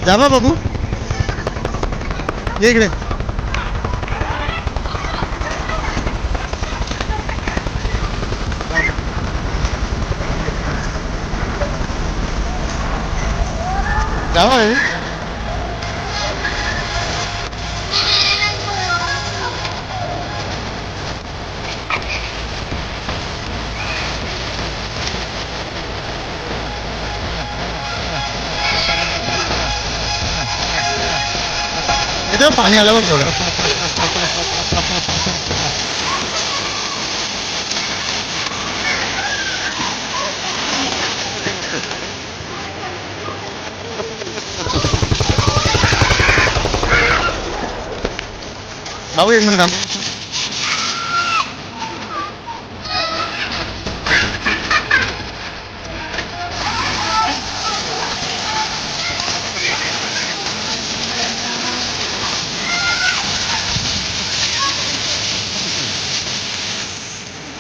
जावा बाबू ये इकडे. जावा रे. इथं पाणी आलं बघ थोडं. भाऊ एक मिनिट थांब.